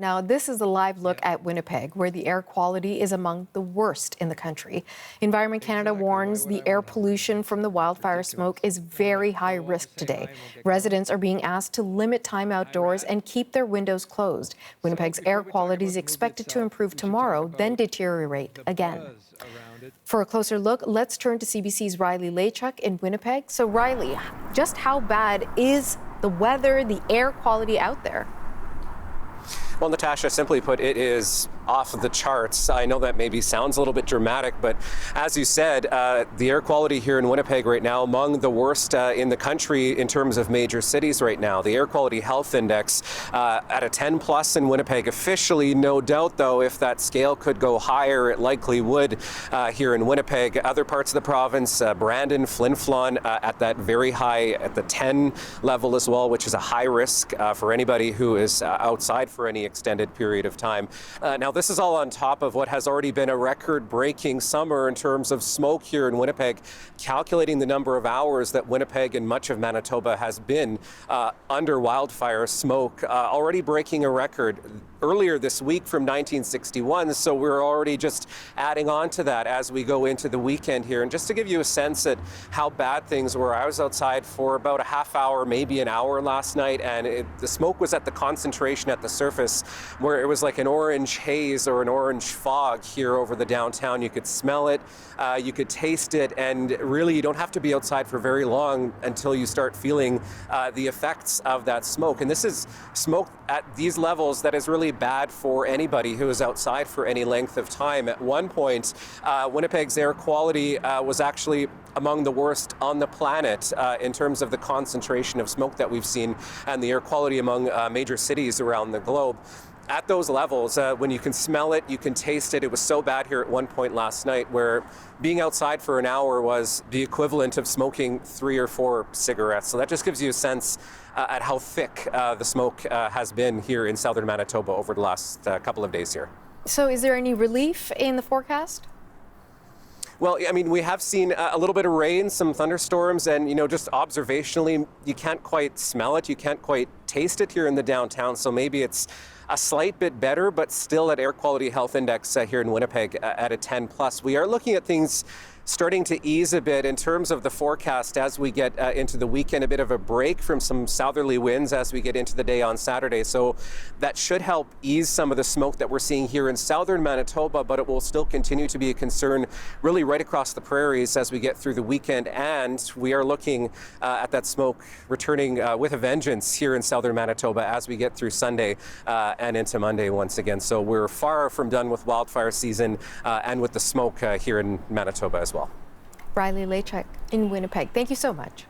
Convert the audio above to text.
Now, this is a live look at Winnipeg, where the air quality is among the worst in the country. Environment Canada warns the air pollution from the wildfire smoke is very high risk today. Residents are being asked to limit time outdoors and keep their windows closed. Winnipeg's air quality is expected to improve tomorrow, then deteriorate again. For a closer look, let's turn to CBC's Riley Lachuk in Winnipeg. So, Riley, just how bad is the weather, the air quality out there? Well, Natasha, simply put, it is off the charts. I know that maybe sounds a little bit dramatic, but as you said, the air quality here in Winnipeg right now among the worst in the country in terms of major cities right now. The Air Quality Health Index at a 10 plus in Winnipeg officially. No doubt, though, if that scale could go higher, it likely would here in Winnipeg. Other parts of the province, Brandon, Flin Flon at that very high, at the 10 level as well, which is a high risk for anybody who is outside for any extended period of time. Now, this is all on top of what has already been a record-breaking summer in terms of smoke here in Winnipeg, calculating the number of hours that Winnipeg and much of Manitoba has been under wildfire smoke, already breaking a record earlier this week from 1961, so we're already just adding on to that as we go into the weekend here. And just to give you a sense at how bad things were, I was outside for about a half hour, maybe an hour last night, and the smoke was at the concentration at the surface where it was like an orange haze or an orange fog here over the downtown. You could smell it, you could taste it, and really you don't have to be outside for very long until you start feeling the effects of that smoke. And this is smoke at these levels that is really bad for anybody who is outside for any length of time. At one point, Winnipeg's air quality was actually among the worst on the planet in terms of the concentration of smoke that we've seen and the air quality among major cities around the globe. At those levels, when you can smell it, you can taste it. It was so bad here at one point last night where being outside for an hour was the equivalent of smoking 3 or 4 cigarettes. So that just gives you a sense at how thick the smoke has been here in southern Manitoba over the last couple of days here. So is there any relief in the forecast? Well, I mean, we have seen a little bit of rain, some thunderstorms, and, just observationally, you can't quite smell it, you can't quite taste it here in the downtown, so maybe it's a slight bit better, but still at Air Quality Health Index here in Winnipeg at a 10 plus. We are looking at things starting to ease a bit in terms of the forecast as we get into the weekend, a bit of a break from some southerly winds as we get into the day on Saturday. So that should help ease some of the smoke that we're seeing here in southern Manitoba, but it will still continue to be a concern really right across the prairies as we get through the weekend. And we are looking at that smoke returning with a vengeance here in southern Manitoba as we get through Sunday and into Monday once again. So we're far from done with wildfire season and with the smoke here in Manitoba as well. Riley Lachuk in Winnipeg. Thank you so much.